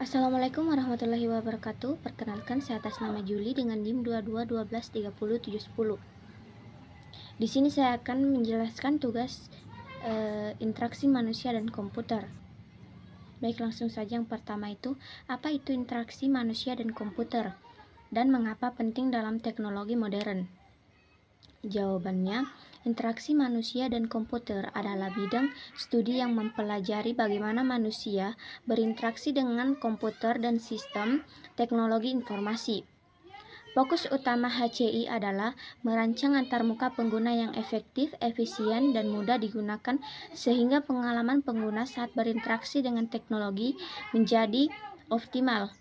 Assalamualaikum warahmatullahi wabarakatuh. Perkenalkan, saya atas nama Juli dengan NIM 2212307010. Di sini saya akan menjelaskan tugas interaksi manusia dan komputer. Baik, langsung saja. Yang pertama itu, apa itu interaksi manusia dan komputer dan mengapa penting dalam teknologi modern? Jawabannya, interaksi manusia dan komputer adalah bidang studi yang mempelajari bagaimana manusia berinteraksi dengan komputer dan sistem teknologi informasi. Fokus utama HCI adalah merancang antarmuka pengguna yang efektif, efisien, dan mudah digunakan sehingga pengalaman pengguna saat berinteraksi dengan teknologi menjadi optimal.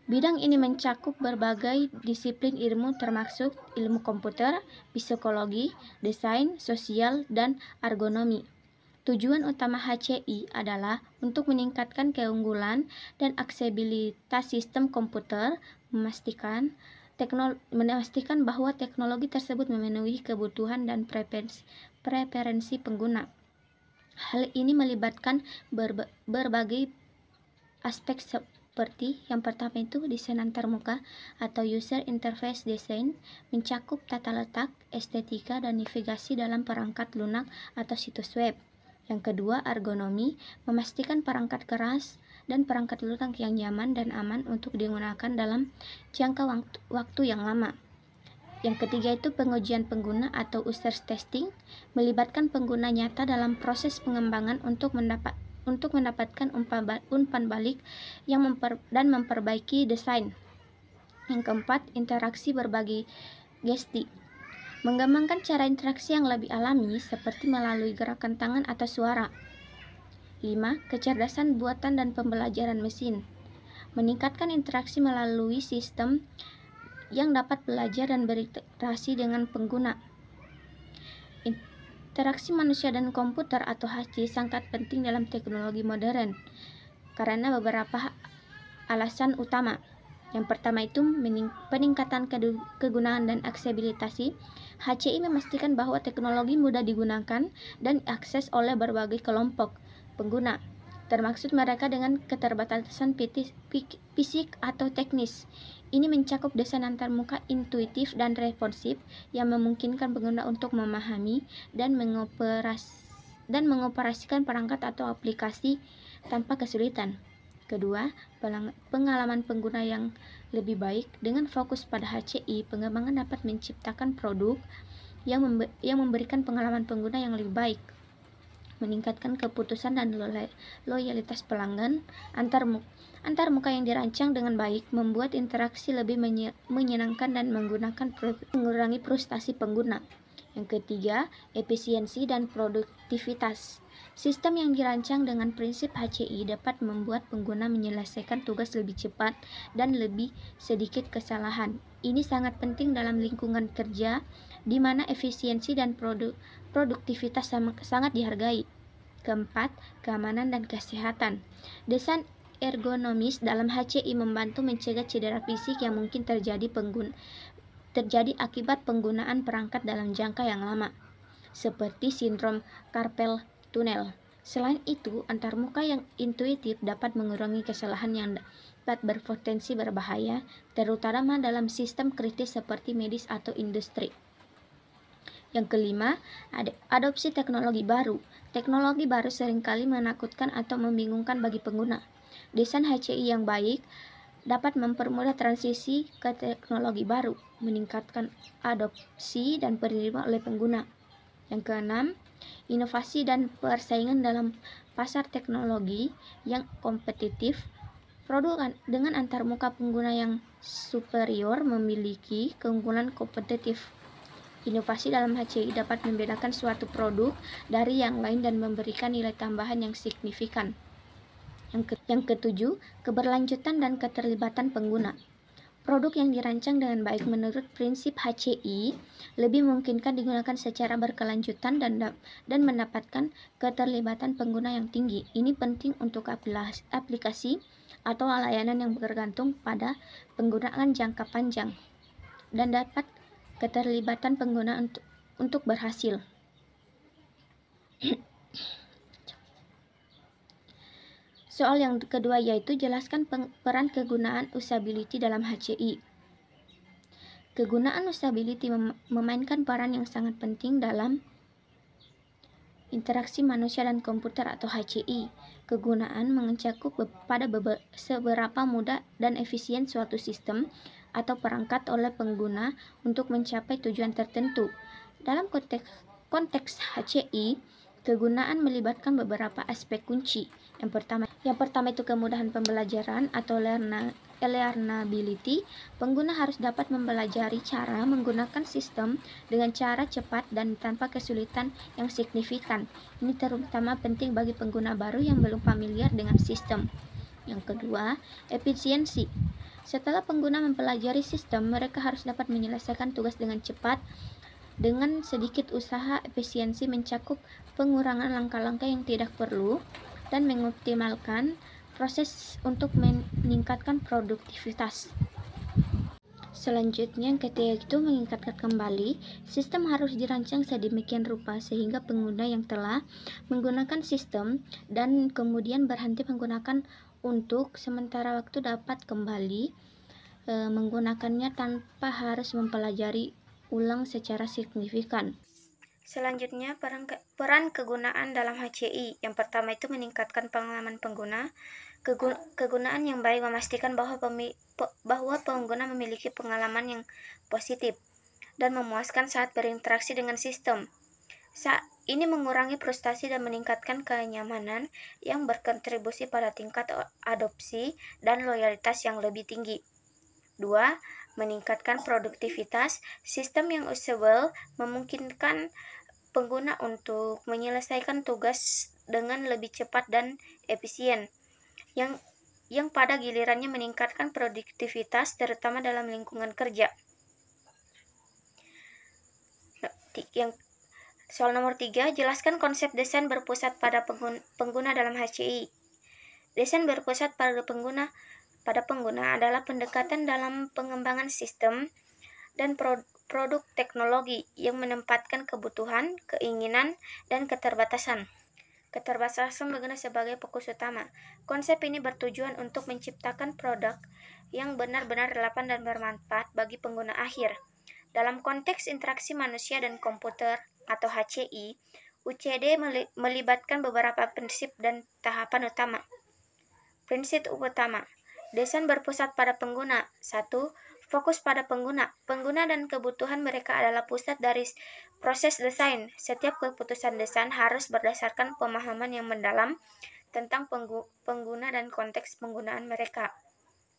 Bidang ini mencakup berbagai disiplin ilmu termasuk ilmu komputer, psikologi, desain, sosial, dan ergonomi. Tujuan utama HCI adalah untuk meningkatkan keunggulan dan aksesibilitas sistem komputer, memastikan bahwa teknologi tersebut memenuhi kebutuhan dan preferensi pengguna. Hal ini melibatkan berbagai aspek seperti yang pertama itu desain antarmuka atau user interface design, mencakup tata letak, estetika, dan navigasi dalam perangkat lunak atau situs web. Yang kedua, ergonomi, memastikan perangkat keras dan perangkat lunak yang nyaman dan aman untuk digunakan dalam jangka waktu yang lama. Yang ketiga itu pengujian pengguna atau user testing, melibatkan pengguna nyata dalam proses pengembangan untuk mendapatkan umpan balik dan memperbaiki desain. Yang keempat, interaksi berbagi gesti, mengembangkan cara interaksi yang lebih alami seperti melalui gerakan tangan atau suara. 5. Kecerdasan buatan dan pembelajaran mesin, meningkatkan interaksi melalui sistem yang dapat belajar dan berinteraksi dengan pengguna. Interaksi manusia dan komputer atau HCI sangat penting dalam teknologi modern karena beberapa alasan utama. Yang pertama itu peningkatan kegunaan dan aksesibilitas. HCI memastikan bahwa teknologi mudah digunakan dan diakses oleh berbagai kelompok pengguna, termasuk mereka dengan keterbatasan fisik atau teknis. Ini mencakup desain antarmuka intuitif dan responsif yang memungkinkan pengguna untuk memahami dan mengoperasikan perangkat atau aplikasi tanpa kesulitan. Kedua, pengalaman pengguna yang lebih baik. Dengan fokus pada HCI, pengembangan dapat menciptakan produk yang memberikan pengalaman pengguna yang lebih baik, meningkatkan keputusan dan loyalitas pelanggan. Antarmuka yang dirancang dengan baik membuat interaksi lebih menyenangkan dan mengurangi frustasi pengguna. Yang ketiga, efisiensi dan produktivitas. Sistem yang dirancang dengan prinsip HCI dapat membuat pengguna menyelesaikan tugas lebih cepat dan lebih sedikit kesalahan. Ini sangat penting dalam lingkungan kerja di mana efisiensi dan produktivitas sangat dihargai. Keempat, keamanan dan kesehatan. Desain ergonomis dalam HCI membantu mencegah cedera fisik yang mungkin terjadi akibat penggunaan perangkat dalam jangka yang lama, seperti sindrom carpal tunnel. Selain itu, antarmuka yang intuitif dapat mengurangi kesalahan yang dapat berpotensi berbahaya, terutama dalam sistem kritis seperti medis atau industri. Yang kelima, adopsi teknologi baru. Teknologi baru seringkali menakutkan atau membingungkan bagi pengguna. Desain HCI yang baik dapat mempermudah transisi ke teknologi baru, meningkatkan adopsi dan penerimaan oleh pengguna. Yang keenam, inovasi dan persaingan dalam pasar teknologi yang kompetitif. Produk dengan antarmuka pengguna yang superior memiliki keunggulan kompetitif. Inovasi dalam HCI dapat membedakan suatu produk dari yang lain dan memberikan nilai tambahan yang signifikan. Yang ketujuh, keberlanjutan dan keterlibatan pengguna. Produk yang dirancang dengan baik menurut prinsip HCI lebih memungkinkan digunakan secara berkelanjutan dan mendapatkan keterlibatan pengguna yang tinggi. Ini penting untuk aplikasi atau layanan yang bergantung pada penggunaan jangka panjang dan dapat keterlibatan pengguna untuk berhasil. Soal yang kedua yaitu jelaskan peran kegunaan usability dalam HCI. Kegunaan usability memainkan peran yang sangat penting dalam interaksi manusia dan komputer atau HCI. Kegunaan mencakup pada seberapa mudah dan efisien suatu sistem atau perangkat oleh pengguna untuk mencapai tujuan tertentu. Dalam konteks HCI, kegunaan melibatkan beberapa aspek kunci. Yang pertama itu kemudahan pembelajaran atau learnability. Pengguna harus dapat mempelajari cara menggunakan sistem dengan cara cepat dan tanpa kesulitan yang signifikan. Ini terutama penting bagi pengguna baru yang belum familiar dengan sistem. Yang kedua, efisiensi. Setelah pengguna mempelajari sistem, mereka harus dapat menyelesaikan tugas dengan cepat. Dengan sedikit usaha, efisiensi mencakup pengurangan langkah-langkah yang tidak perlu dan mengoptimalkan proses untuk meningkatkan produktivitas. Selanjutnya, yang ketiga itu mengingatkan kembali. Sistem harus dirancang sedemikian rupa sehingga pengguna yang telah menggunakan sistem dan kemudian berhenti menggunakan untuk sementara waktu dapat kembali menggunakannya tanpa harus mempelajari ulang secara signifikan. Selanjutnya, peran kegunaan dalam HCI. Yang pertama itu meningkatkan pengalaman pengguna. Kegunaan yang baik memastikan bahwa pengguna memiliki pengalaman yang positif dan memuaskan saat berinteraksi dengan sistem. Ini mengurangi frustasi dan meningkatkan kenyamanan yang berkontribusi pada tingkat adopsi dan loyalitas yang lebih tinggi. 2. Meningkatkan produktivitas. Sistem yang usable memungkinkan pengguna untuk menyelesaikan tugas dengan lebih cepat dan efisien, yang pada gilirannya meningkatkan produktivitas terutama dalam lingkungan kerja. Soal nomor 3, jelaskan konsep desain berpusat pada pengguna dalam HCI. Desain berpusat pada pengguna adalah pendekatan dalam pengembangan sistem dan produk teknologi yang menempatkan kebutuhan, keinginan, dan keterbatasan pengguna sebagai fokus utama. Konsep ini bertujuan untuk menciptakan produk yang benar-benar relevan dan bermanfaat bagi pengguna akhir. Dalam konteks interaksi manusia dan komputer atau HCI, UCD melibatkan beberapa prinsip dan tahapan utama. Prinsip utama, desain berpusat pada pengguna. 1. Fokus pada pengguna. Pengguna dan kebutuhan mereka adalah pusat dari proses desain. Setiap keputusan desain harus berdasarkan pemahaman yang mendalam tentang pengguna dan konteks penggunaan mereka.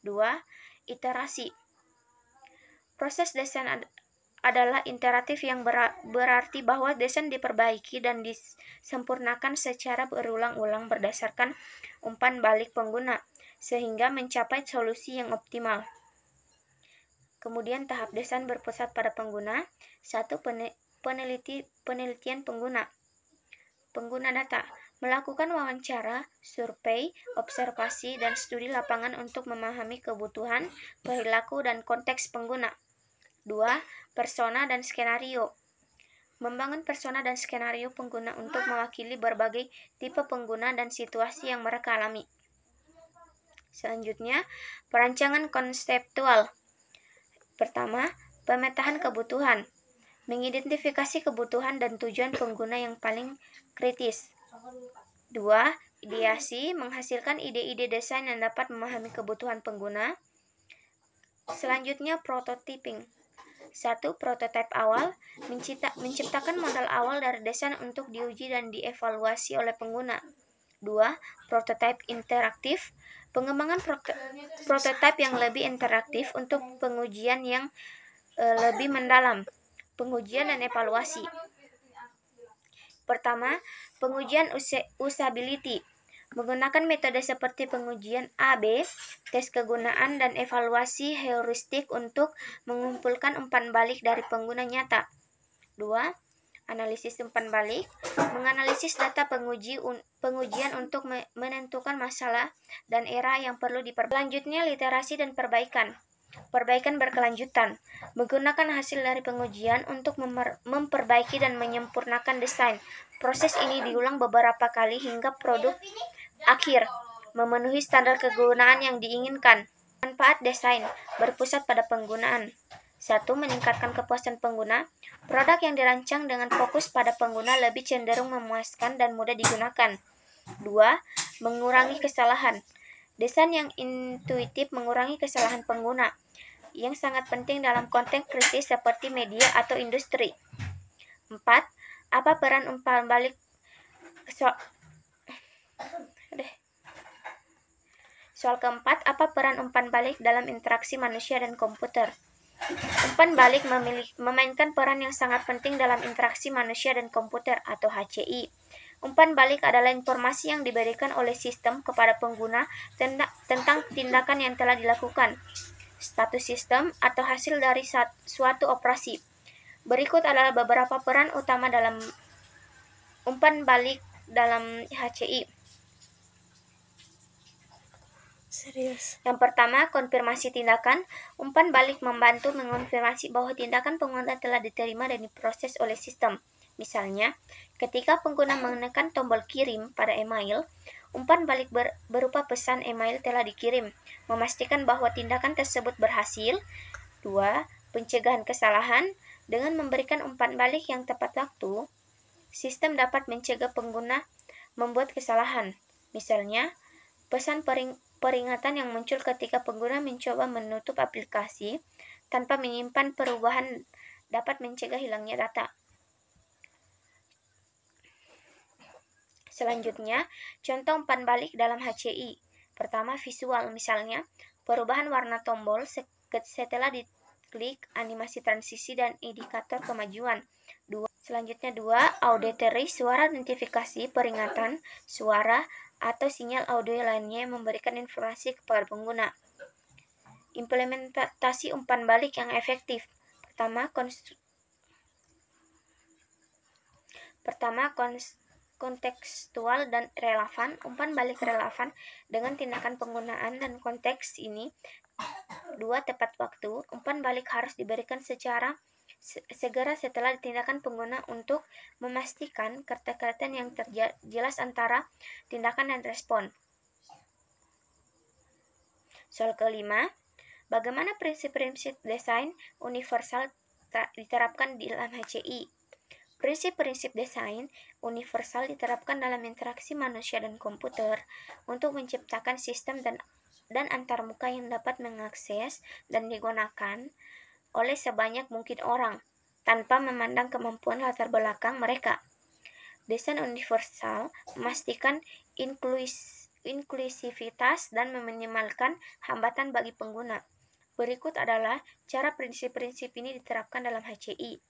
2. Iterasi. Proses desain adalah iteratif yang berarti bahwa desain diperbaiki dan disempurnakan secara berulang-ulang berdasarkan umpan balik pengguna sehingga mencapai solusi yang optimal. Kemudian tahap desain berpusat pada pengguna. 1. Penelitian pengguna. Pengguna data. Melakukan wawancara, survei, observasi, dan studi lapangan untuk memahami kebutuhan, perilaku, dan konteks pengguna. 2. Persona dan skenario. Membangun persona dan skenario pengguna untuk mewakili berbagai tipe pengguna dan situasi yang mereka alami. Selanjutnya, perancangan konseptual. Pertama, pemetaan kebutuhan. Mengidentifikasi kebutuhan dan tujuan pengguna yang paling kritis. 2. Ideasi, menghasilkan ide-ide desain yang dapat memahami kebutuhan pengguna. Selanjutnya, prototyping. 1. Prototipe awal, menciptakan modal awal dari desain untuk diuji dan dievaluasi oleh pengguna. 2. Prototipe interaktif, pengembangan prototipe yang lebih interaktif untuk pengujian yang lebih mendalam, pengujian dan evaluasi. Pertama, pengujian usability. Menggunakan metode seperti pengujian A/B, tes kegunaan, dan evaluasi heuristik untuk mengumpulkan umpan balik dari pengguna nyata. 2. Analisis umpan balik, menganalisis data pengujian untuk menentukan masalah dan era yang perlu diperbaiki. Selanjutnya, literasi dan perbaikan. Perbaikan berkelanjutan, menggunakan hasil dari pengujian untuk memperbaiki dan menyempurnakan desain. Proses ini diulang beberapa kali hingga produk akhir. memenuhi standar kegunaan yang diinginkan. Manfaat desain berpusat pada penggunaan. 1. Meningkatkan kepuasan pengguna. Produk yang dirancang dengan fokus pada pengguna lebih cenderung memuaskan dan mudah digunakan. 2. Mengurangi kesalahan. Desain yang intuitif mengurangi kesalahan pengguna, yang sangat penting dalam konteks kritis seperti media atau industri. 4. Apa peran umpan balik Soal keempat, apa peran umpan balik dalam interaksi manusia dan komputer? Umpan balik memainkan peran yang sangat penting dalam interaksi manusia dan komputer atau HCI. Umpan balik adalah informasi yang diberikan oleh sistem kepada pengguna tentang tindakan yang telah dilakukan, status sistem, atau hasil dari suatu operasi. Berikut adalah beberapa peran utama dalam umpan balik dalam HCI. Yang pertama, konfirmasi tindakan. Umpan balik membantu mengonfirmasi bahwa tindakan pengguna telah diterima dan diproses oleh sistem. Misalnya, ketika pengguna menekan tombol kirim pada email, umpan balik berupa pesan email telah dikirim, memastikan bahwa tindakan tersebut berhasil. 2. Pencegahan kesalahan. Dengan memberikan umpan balik yang tepat waktu, sistem dapat mencegah pengguna membuat kesalahan. Misalnya, pesan peringatan yang muncul ketika pengguna mencoba menutup aplikasi tanpa menyimpan perubahan dapat mencegah hilangnya data. Selanjutnya, contoh umpan balik dalam HCI. Pertama, visual. Misalnya, perubahan warna tombol setelah diklik, animasi transisi, dan indikator kemajuan. Selanjutnya 2. Auditory, suara notifikasi, peringatan, suara, atau sinyal audio lainnya yang memberikan informasi kepada pengguna. Implementasi umpan balik yang efektif. Pertama, kontekstual dan relevan. Umpan balik relevan dengan tindakan penggunaan dan konteks ini. 2. Tepat waktu. Umpan balik harus diberikan secara segera setelah tindakan pengguna untuk memastikan keterkaitan yang jelas antara tindakan dan respon. Soal kelima, bagaimana prinsip-prinsip desain universal diterapkan di dalam HCI? Prinsip-prinsip desain universal diterapkan dalam interaksi manusia dan komputer untuk menciptakan sistem dan antarmuka yang dapat mengakses dan digunakan oleh sebanyak mungkin orang, tanpa memandang kemampuan latar belakang mereka. Desain universal memastikan inklusivitas dan meminimalkan hambatan bagi pengguna. Berikut adalah cara prinsip-prinsip ini diterapkan dalam HCI.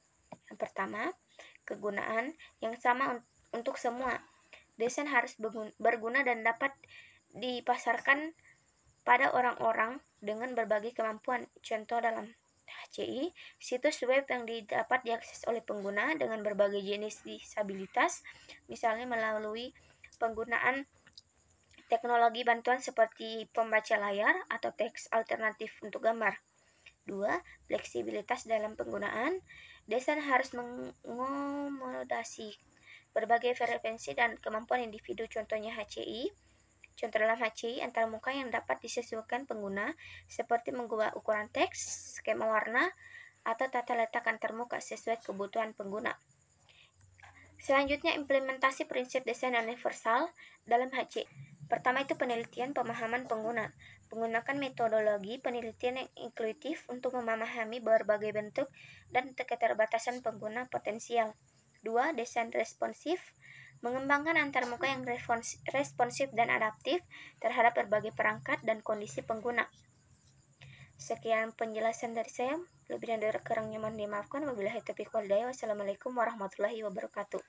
Yang pertama, kegunaan yang sama untuk semua. Desain harus berguna dan dapat dipasarkan pada orang-orang dengan berbagai kemampuan. Contoh dalam HCI, situs web yang dapat diakses oleh pengguna dengan berbagai jenis disabilitas, misalnya melalui penggunaan teknologi bantuan seperti pembaca layar atau teks alternatif untuk gambar. 2. Fleksibilitas dalam penggunaan. Desain harus mengakomodasi berbagai frekuensi dan kemampuan individu, contohnya HCI. Contoh dalam HCI, antarmuka yang dapat disesuaikan pengguna, seperti mengubah ukuran teks, skema warna, atau tata letak antarmuka sesuai kebutuhan pengguna. Selanjutnya, implementasi prinsip desain universal dalam HCI. Pertama itu penelitian pemahaman pengguna. Menggunakan metodologi penelitian yang inklusif untuk memahami berbagai bentuk dan keterbatasan pengguna potensial. 2. Desain responsif. Mengembangkan antarmuka yang responsif dan adaptif terhadap berbagai perangkat dan kondisi pengguna. Sekian penjelasan dari saya. Lebih dan kurangnya mohon dimaafkan. Wabillahi taufiq wal hidayah. Wassalamualaikum warahmatullahi wabarakatuh.